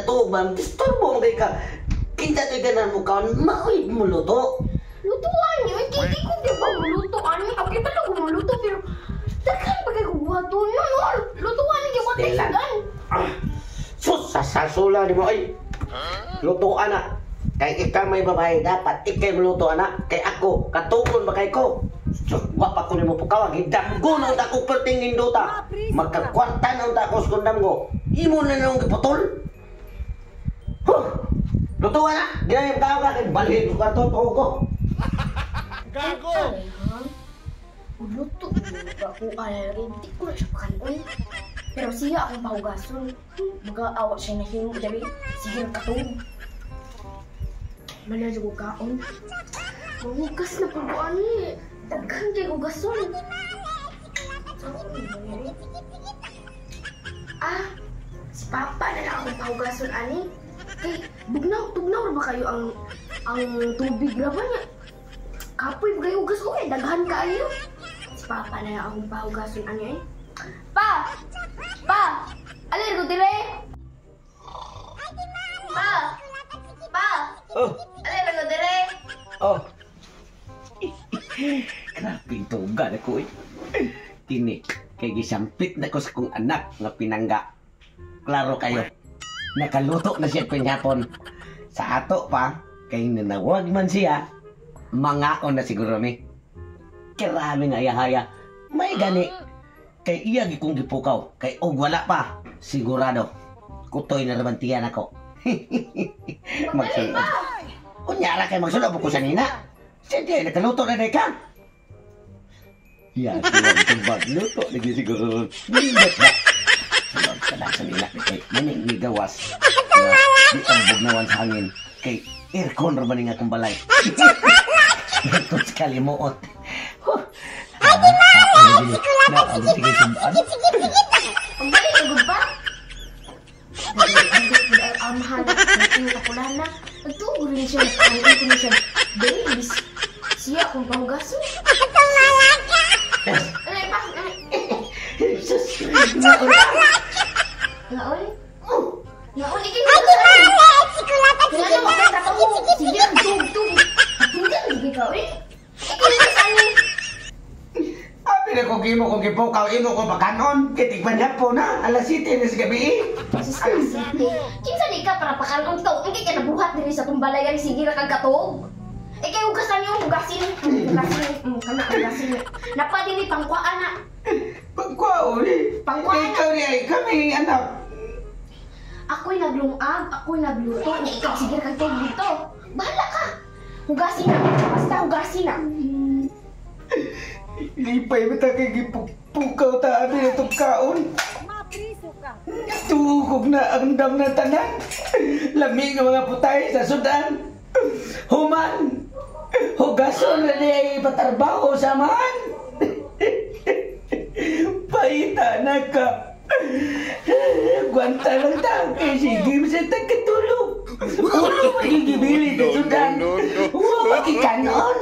katuog ba? Disturbo mo kay ka. Kinta to'y ganan mo kaon, maoy mo luto. Lutuan niyo, hindi ko di ba lutuan niyo. Ako iba lang lumuluto pero daghan pa kayo buhato niyo, no? Lutuan niyo, what is gan? Sus, sasasula di mo ay. Lutoan na. Kay ikaw may babae, dapat ikay maluto na. Kay ako, katugon ba kay ko? Sus, wapa ko ni mo pukawag. Hidamgo na ako pertingin dota. Magkakwarta na ang takos kundam ko. Imo na nang iputol. Lutuan na. Ginay mo ka kay balhin ko kato ko. Gago! Luto ako ay hindi ko na siya kanon. Pero siya akong pahugason. Mag-aawa siya na hinong gabi. Sige na katong. Manadyo ko kaon. Mahugas na pagbuan ni. Daghan kayo hugason. Si Papa na lang akong pahugason ani. Kay tugnaw ba kayo ang tubig raman niya? Kapoy ba kayo hugas ko eh, daghan kayo. Si Papa na lang akong pahugason ani eh. Pa! Pa! Alin ko dire? Pa! Pa! Oh. Alin ko dire? Oh. Grabe tugan ako eh. Tini, kay gisampit na ko sa kong anak nga pinangga. Klaro kayo. Nakaluto na siya pinyapon. Sa ato pa, kay nanawag man siya, mangaon na siguro mi. Kirami nga yahaya. May gani. Kay iya gikong gipukaw. Kay og wala pa, sigurado. Kutoy na naman tiyan ako. Magsulod. Kunyara kay magsulod ko sa nina. Sige, nakaluto na ka. Yan, itong bagluto. Lagi siguro. Mingat ba? Salog ka lang sa nila. Kay maning migawas. Di ang bugnawan sa hangin. Kay aircon raman nga kong balay. Ito sa kalimuot. Ate Mare! Sige, Ang balik, agod pa? Ang mahal na kapulahan na. Nagtugo rin siya. Nagtugo rin siya. Babies. Siya akong pahugason. Alay pa? Jesus! Naon? Naon, ikinugasan. Kaya na makita ko. Sige, tug-tug. Tugyan, hindi ka, eh. Ikinugasan eh. Abi na kong imo kong gipukaw, imo ko pakanon. Kitikpan niya po na. Alas 7 na sa gabi. Kinsa di ka para pakanon to? Hindi ka nabuhat diri sa tumbalay gani sige ra kag katog. Kay hugasan niyo, hugasin. Kana hugasin. Napa dili pangkuan na. Pagkwao ni. Pangkuan. Ikaw ni ay kami anak. Ako'y naglungag, ako'y nagluto, na ikaw sige kag tog dito. Bahala ka. Hugasin na. Basta hugasin na. Lipay mo ta kay gipukaw ta abi na itong kaon. Tuhog na ang dam na tanan. Lami nga mga putay sa sudan. Human. Hugason na niya ipatarbaho sa man. Paita na ka. Gwanta lang ta. Kaya sige sa tagkatulog. Ulo magigibili sa sudan. Huwag makikanon.